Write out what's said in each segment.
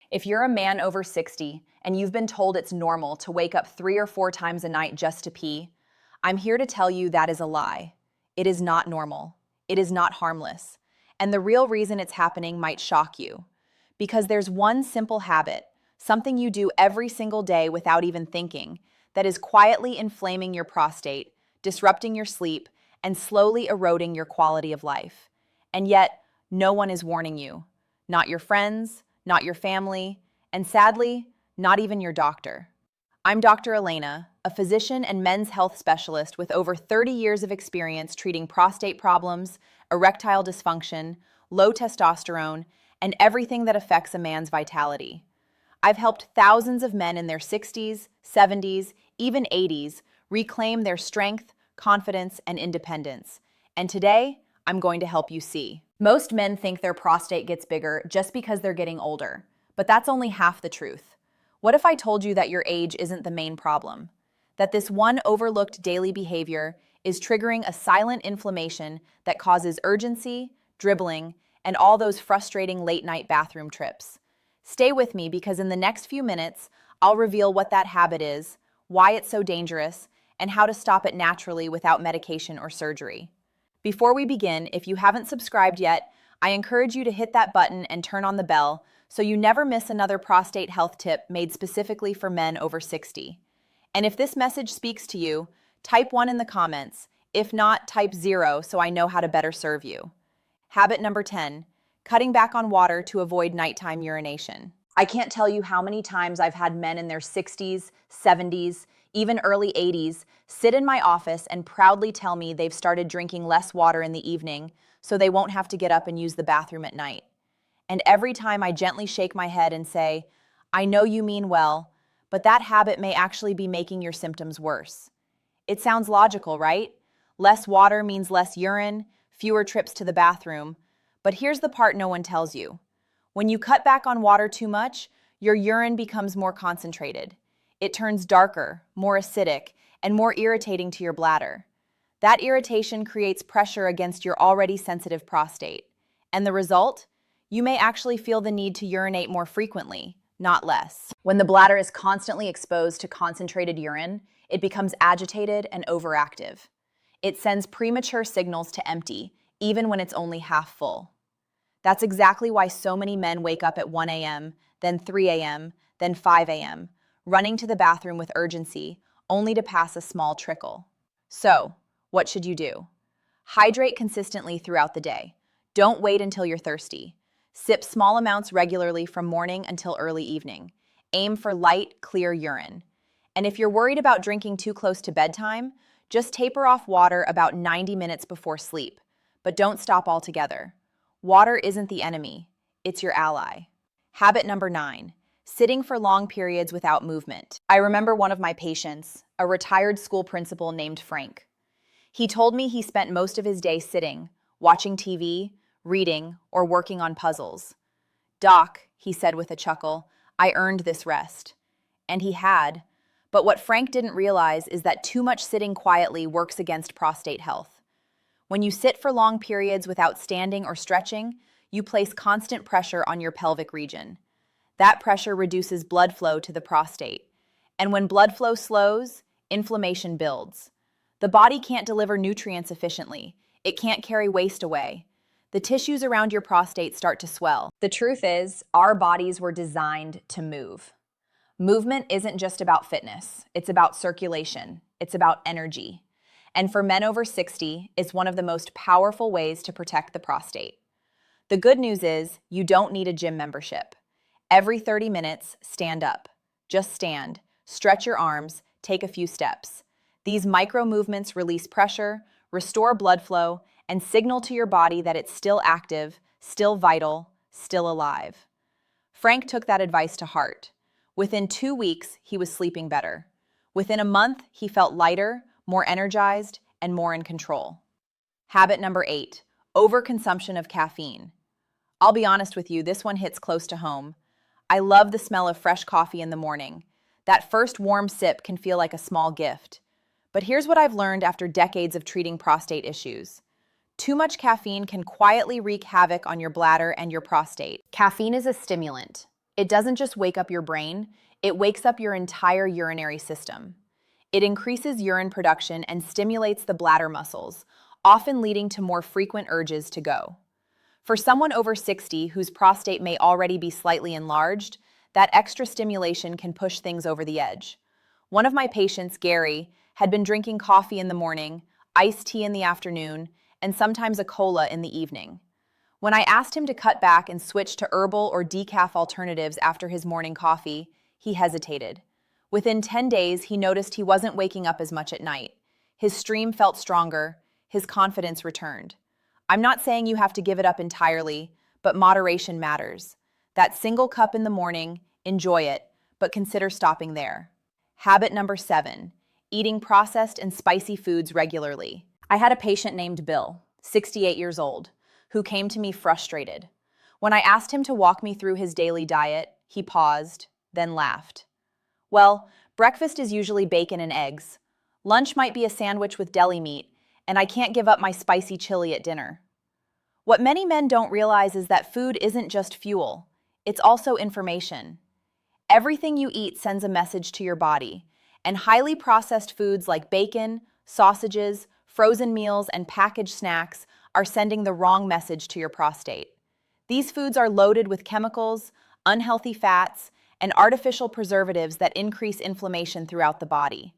If you're a man over 60 and you've been told it's normal to wake up 3 or 4 times a night just to pee, I'm here to tell you that is a lie. It is not normal. It is not harmless. And the real reason it's happening might shock you. Because there's one simple habit, something you do every single day without even thinking, that is quietly inflaming your prostate, disrupting your sleep, and slowly eroding your quality of life. And yet, no one is warning you. Not your friends, not your family, and sadly, not even your doctor. I'm Dr. Elena, a physician and men's health specialist with over 30 years of experience treating prostate problems, erectile dysfunction, low testosterone, and everything that affects a man's vitality. I've helped thousands of men in their 60s, 70s, even 80s reclaim their strength, confidence, and independence. And today, I'm going to help you see. Most men think their prostate gets bigger just because they're getting older, but that's only half the truth. What if I told you that your age isn't the main problem? That this one overlooked daily behavior is triggering a silent inflammation that causes urgency, dribbling, and all those frustrating late-night bathroom trips. Stay with me because in the next few minutes, I'll reveal what that habit is, why it's so dangerous, and how to stop it naturally without medication or surgery. Before we begin, if you haven't subscribed yet, I encourage you to hit that button and turn on the bell so you never miss another prostate health tip made specifically for men over 60. And if this message speaks to you, type 1 in the comments. If not, type 0 so I know how to better serve you. Habit number 10, cutting back on water to avoid nighttime urination. I can't tell you how many times I've had men in their 60s, 70s, even early 80s sit in my office and proudly tell me they've started drinking less water in the evening so they won't have to get up and use the bathroom at night. And every time I gently shake my head and say, I know you mean well, but that habit may actually be making your symptoms worse. It sounds logical, right? Less water means less urine, fewer trips to the bathroom. But here's the part no one tells you. When you cut back on water too much, your urine becomes more concentrated. It turns darker, more acidic, and more irritating to your bladder. That irritation creates pressure against your already sensitive prostate. And the result? You may actually feel the need to urinate more frequently, not less. When the bladder is constantly exposed to concentrated urine, it becomes agitated and overactive. It sends premature signals to empty, even when it's only half full. That's exactly why so many men wake up at 1 a.m., then 3 a.m., then 5 a.m., running to the bathroom with urgency, only to pass a small trickle. So, what should you do? Hydrate consistently throughout the day. Don't wait until you're thirsty. Sip small amounts regularly from morning until early evening. Aim for light, clear urine. And if you're worried about drinking too close to bedtime, just taper off water about 90 minutes before sleep. But don't stop altogether. Water isn't the enemy, it's your ally. Habit number 9, sitting for long periods without movement. I remember one of my patients, a retired school principal named Frank. He told me he spent most of his day sitting, watching TV, reading, or working on puzzles. Doc, he said with a chuckle, I earned this rest. And he had. But what Frank didn't realize is that too much sitting quietly works against prostate health. When you sit for long periods without standing or stretching, you place constant pressure on your pelvic region. That pressure reduces blood flow to the prostate. And when blood flow slows, inflammation builds. The body can't deliver nutrients efficiently. It can't carry waste away. The tissues around your prostate start to swell. The truth is, our bodies were designed to move. Movement isn't just about fitness. It's about circulation. It's about energy. And for men over 60, it's one of the most powerful ways to protect the prostate. The good news is, you don't need a gym membership. Every 30 minutes, stand up. Just stand, stretch your arms, take a few steps. These micro movements release pressure, restore blood flow, and signal to your body that it's still active, still vital, still alive. Frank took that advice to heart. Within 2 weeks, he was sleeping better. Within a month, he felt lighter, more energized, and more in control. Habit number 8, overconsumption of caffeine. I'll be honest with you, this one hits close to home. I love the smell of fresh coffee in the morning. That first warm sip can feel like a small gift. But here's what I've learned after decades of treating prostate issues. Too much caffeine can quietly wreak havoc on your bladder and your prostate. Caffeine is a stimulant, It doesn't just wake up your brain, it wakes up your entire urinary system. It increases urine production and stimulates the bladder muscles, often leading to more frequent urges to go. For someone over 60 whose prostate may already be slightly enlarged, that extra stimulation can push things over the edge. One of my patients, Gary, had been drinking coffee in the morning, iced tea in the afternoon, and sometimes a cola in the evening. When I asked him to cut back and switch to herbal or decaf alternatives after his morning coffee, he hesitated. Within 10 days, he noticed he wasn't waking up as much at night. His stream felt stronger, his confidence returned. I'm not saying you have to give it up entirely, but moderation matters. That single cup in the morning, enjoy it, but consider stopping there. Habit number 7, eating processed and spicy foods regularly. I had a patient named Bill, 68 years old, who came to me frustrated. When I asked him to walk me through his daily diet, he paused, then laughed. Well, breakfast is usually bacon and eggs. Lunch might be a sandwich with deli meat, and I can't give up my spicy chili at dinner. What many men don't realize is that food isn't just fuel, it's also information. Everything you eat sends a message to your body, and highly processed foods like bacon, sausages, frozen meals, and packaged snacks are sending the wrong message to your prostate. These foods are loaded with chemicals, unhealthy fats, and artificial preservatives that increase inflammation throughout the body.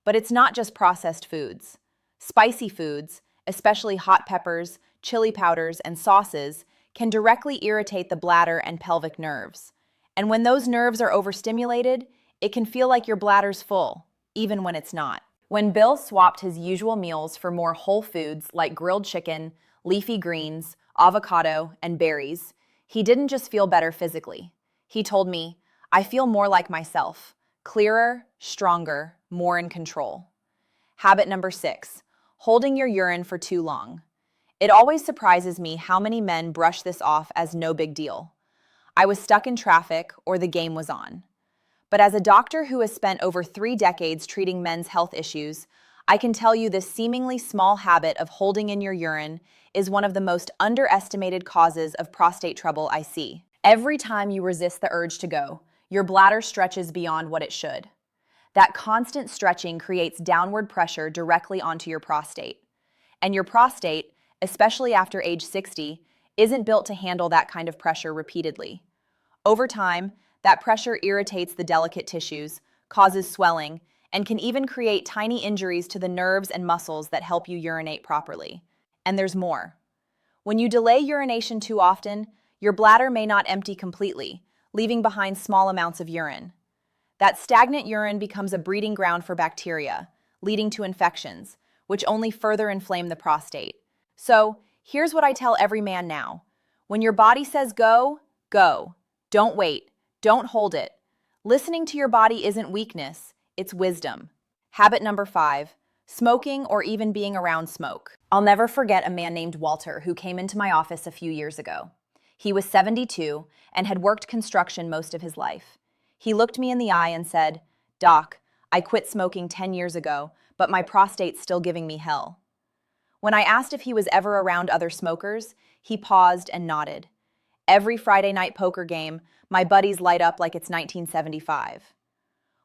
But it's not just processed foods. Spicy foods, especially hot peppers, chili powders, and sauces, can directly irritate the bladder and pelvic nerves. And when those nerves are overstimulated, it can feel like your bladder's full, even when it's not. When Bill swapped his usual meals for more whole foods like grilled chicken, leafy greens, avocado, and berries, he didn't just feel better physically. He told me, "I feel more like myself, clearer, stronger, more in control." Habit number 6, holding your urine for too long. It always surprises me how many men brush this off as no big deal. I was stuck in traffic or the game was on. But as a doctor who has spent over 3 decades treating men's health issues, I can tell you this seemingly small habit of holding in your urine is one of the most underestimated causes of prostate trouble I see. Every time you resist the urge to go, your bladder stretches beyond what it should. That constant stretching creates downward pressure directly onto your prostate. And your prostate, especially after age 60, isn't built to handle that kind of pressure repeatedly. Over time, that pressure irritates the delicate tissues, causes swelling, and can even create tiny injuries to the nerves and muscles that help you urinate properly. And there's more. When you delay urination too often, your bladder may not empty completely, leaving behind small amounts of urine. That stagnant urine becomes a breeding ground for bacteria, leading to infections, which only further inflame the prostate. So, here's what I tell every man now. When your body says go, go. Don't wait. Don't hold it. Listening to your body isn't weakness, it's wisdom. Habit number 5, smoking or even being around smoke. I'll never forget a man named Walter who came into my office a few years ago. He was 72 and had worked construction most of his life. He looked me in the eye and said, "Doc, I quit smoking 10 years ago, but my prostate's still giving me hell." When I asked if he was ever around other smokers, he paused and nodded. Every Friday night poker game, my buddies light up like it's 1975.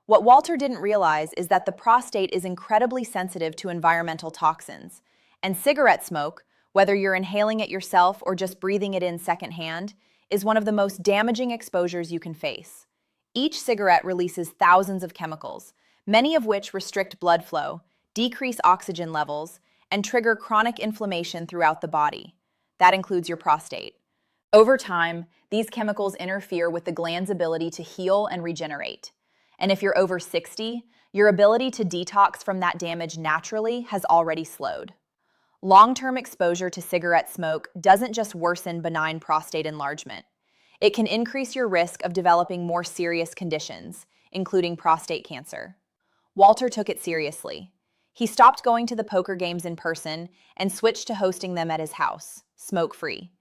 What Walter didn't realize is that the prostate is incredibly sensitive to environmental toxins, and cigarette smoke, whether you're inhaling it yourself or just breathing it in secondhand, is one of the most damaging exposures you can face. Each cigarette releases thousands of chemicals, many of which restrict blood flow, decrease oxygen levels, and trigger chronic inflammation throughout the body. That includes your prostate. Over time, these chemicals interfere with the gland's ability to heal and regenerate. And if you're over 60, your ability to detox from that damage naturally has already slowed. Long-term exposure to cigarette smoke doesn't just worsen benign prostate enlargement. It can increase your risk of developing more serious conditions, including prostate cancer. Walter took it seriously. He stopped going to the poker games in person and switched to hosting them at his house, smoke-free.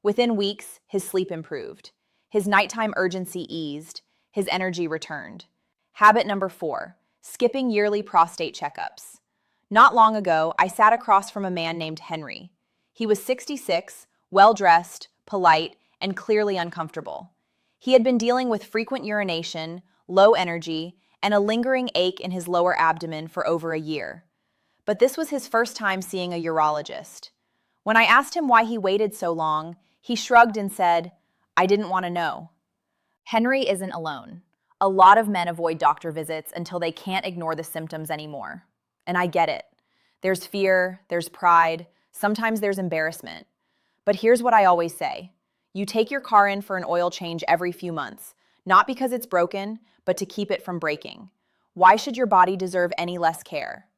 Within weeks, his sleep improved. His nighttime urgency eased. His energy returned. Habit number 4, skipping yearly prostate checkups. Not long ago, I sat across from a man named Henry. He was 66, well-dressed, polite, and clearly uncomfortable. He had been dealing with frequent urination, low energy, and a lingering ache in his lower abdomen for over a year. But this was his first time seeing a urologist. When I asked him why he waited so long, he shrugged and said, "I didn't want to know." Henry isn't alone. A lot of men avoid doctor visits until they can't ignore the symptoms anymore. And I get it. There's fear, there's pride, sometimes there's embarrassment. But here's what I always say. You take your car in for an oil change every few months, not because it's broken, but to keep it from breaking. Why should your body deserve any less care?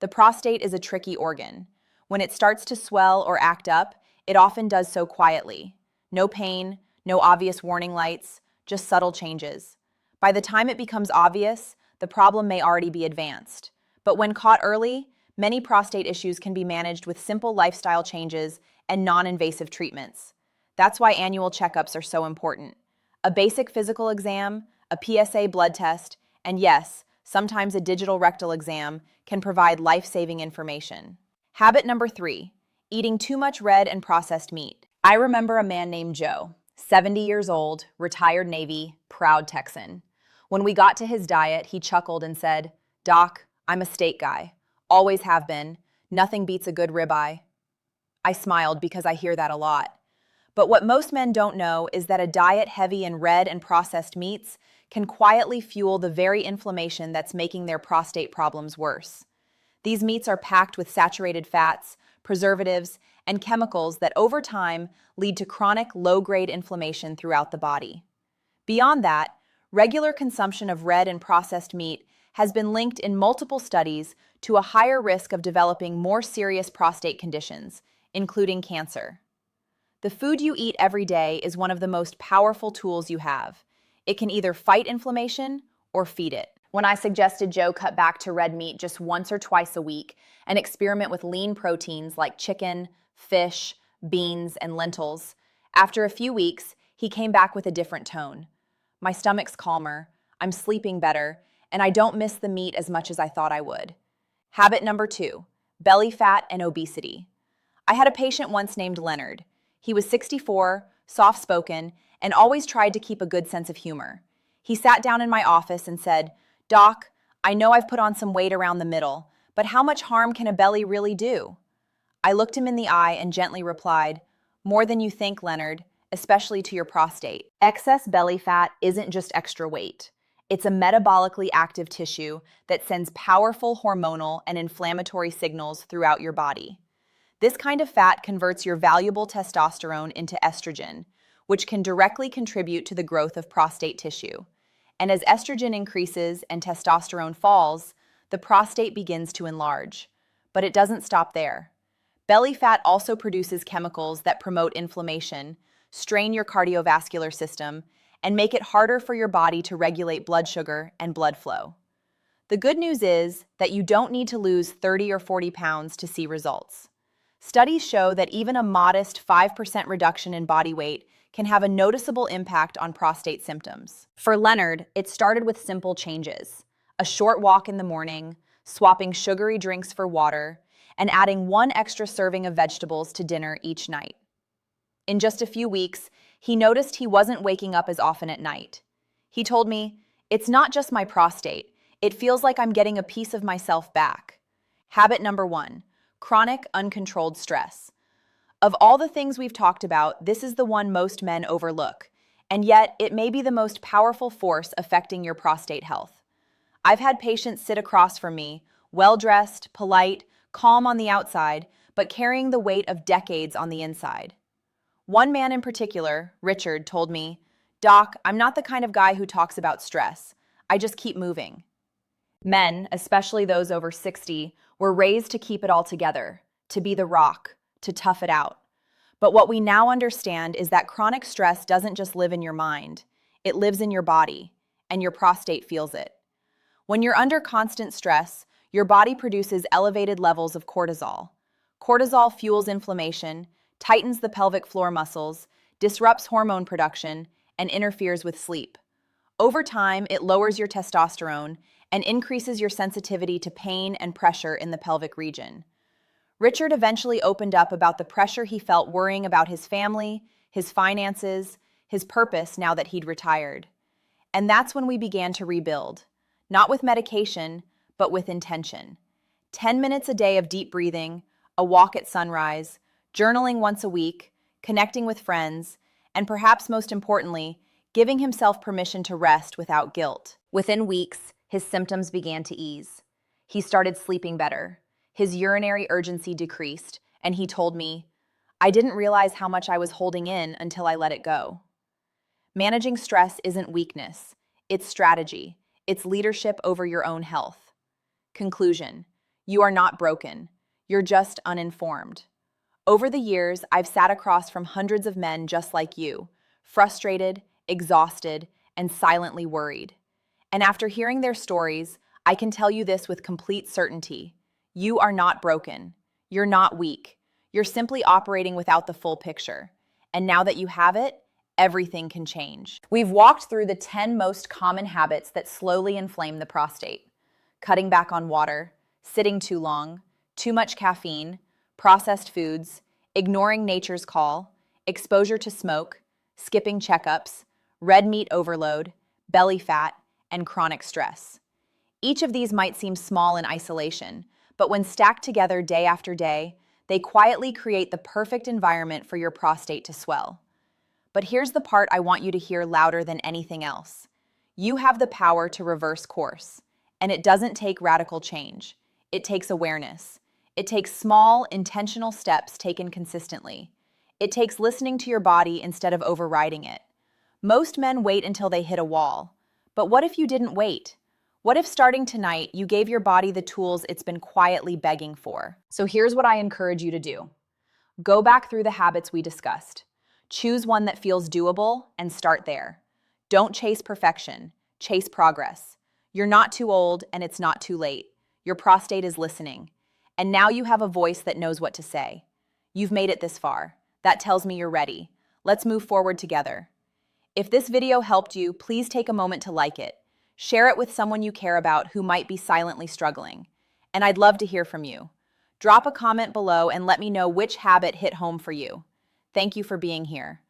The prostate is a tricky organ. When it starts to swell or act up, it often does so quietly. No pain, no obvious warning lights, just subtle changes. By the time it becomes obvious, the problem may already be advanced. But when caught early, many prostate issues can be managed with simple lifestyle changes and non-invasive treatments. That's why annual checkups are so important. A basic physical exam, a PSA blood test, and yes, sometimes a digital rectal exam can provide life-saving information. Habit number 3, eating too much red and processed meat. I remember a man named Joe, 70 years old, retired Navy, proud Texan. When we got to his diet, he chuckled and said, "Doc, I'm a steak guy. Always have been. Nothing beats a good ribeye." I smiled because I hear that a lot. But what most men don't know is that a diet heavy in red and processed meats can quietly fuel the very inflammation that's making their prostate problems worse. These meats are packed with saturated fats, preservatives, and chemicals that over time lead to chronic low-grade inflammation throughout the body. Beyond that, regular consumption of red and processed meat has been linked in multiple studies to a higher risk of developing more serious prostate conditions, including cancer. The food you eat every day is one of the most powerful tools you have. It can either fight inflammation or feed it. When I suggested Joe cut back to red meat just once or twice a week and experiment with lean proteins like chicken, fish, beans, and lentils, after a few weeks, he came back with a different tone. My stomach's calmer, I'm sleeping better, and I don't miss the meat as much as I thought I would. Habit number 2, belly fat and obesity. I had a patient once named Leonard. He was 64, soft-spoken, and always tried to keep a good sense of humor. He sat down in my office and said, "Doc, I know I've put on some weight around the middle, but how much harm can a belly really do?" I looked him in the eye and gently replied, "More than you think, Leonard, especially to your prostate. Excess belly fat isn't just extra weight. It's a metabolically active tissue that sends powerful hormonal and inflammatory signals throughout your body. This kind of fat converts your valuable testosterone into estrogen, which can directly contribute to the growth of prostate tissue. And as estrogen increases and testosterone falls, the prostate begins to enlarge. But it doesn't stop there. Belly fat also produces chemicals that promote inflammation, strain your cardiovascular system, and make it harder for your body to regulate blood sugar and blood flow. The good news is that you don't need to lose 30 or 40 pounds to see results. Studies show that even a modest 5% reduction in body weight can have a noticeable impact on prostate symptoms. For Leonard, it started with simple changes: a short walk in the morning, swapping sugary drinks for water, and adding one extra serving of vegetables to dinner each night. In just a few weeks, he noticed he wasn't waking up as often at night. He told me, "It's not just my prostate. It feels like I'm getting a piece of myself back." Habit number 1, chronic uncontrolled stress. Of all the things we've talked about, this is the one most men overlook, and yet it may be the most powerful force affecting your prostate health. I've had patients sit across from me, well-dressed, polite, calm on the outside, but carrying the weight of decades on the inside. One man in particular, Richard, told me, "Doc, I'm not the kind of guy who talks about stress. I just keep moving." Men, especially those over 60, were raised to keep it all together, to be the rock, to tough it out. But what we now understand is that chronic stress doesn't just live in your mind. It lives in your body, and your prostate feels it. When you're under constant stress, your body produces elevated levels of cortisol. Cortisol fuels inflammation, tightens the pelvic floor muscles, disrupts hormone production, and interferes with sleep. Over time, it lowers your testosterone and increases your sensitivity to pain and pressure in the pelvic region. Richard eventually opened up about the pressure he felt worrying about his family, his finances, his purpose now that he'd retired. And that's when we began to rebuild, not with medication, but with intention. 10 minutes a day of deep breathing, a walk at sunrise, journaling once a week, connecting with friends, and perhaps most importantly, giving himself permission to rest without guilt. Within weeks, his symptoms began to ease. He started sleeping better. His urinary urgency decreased, and he told me, "I didn't realize how much I was holding in until I let it go." Managing stress isn't weakness, it's strategy. It's leadership over your own health. Conclusion: you are not broken. You're just uninformed. Over the years, I've sat across from hundreds of men just like you, frustrated, exhausted, and silently worried. And after hearing their stories, I can tell you this with complete certainty. You are not broken. You're not weak. You're simply operating without the full picture. And now that you have it, everything can change. We've walked through the 10 most common habits that slowly inflame the prostate. Cutting back on water, sitting too long, too much caffeine, processed foods, ignoring nature's call, exposure to smoke, skipping checkups, red meat overload, belly fat, and chronic stress. Each of these might seem small in isolation, but when stacked together day after day, they quietly create the perfect environment for your prostate to swell. But here's the part I want you to hear louder than anything else. You have the power to reverse course, and it doesn't take radical change. It takes awareness. It takes small, intentional steps taken consistently. It takes listening to your body instead of overriding it. Most men wait until they hit a wall. But what if you didn't wait? What if starting tonight, you gave your body the tools it's been quietly begging for? So here's what I encourage you to do. Go back through the habits we discussed. Choose one that feels doable and start there. Don't chase perfection, chase progress. You're not too old and it's not too late. Your prostate is listening. And now you have a voice that knows what to say. You've made it this far. That tells me you're ready. Let's move forward together. If this video helped you, please take a moment to like it. Share it with someone you care about who might be silently struggling. And I'd love to hear from you. Drop a comment below and let me know which habit hit home for you. Thank you for being here.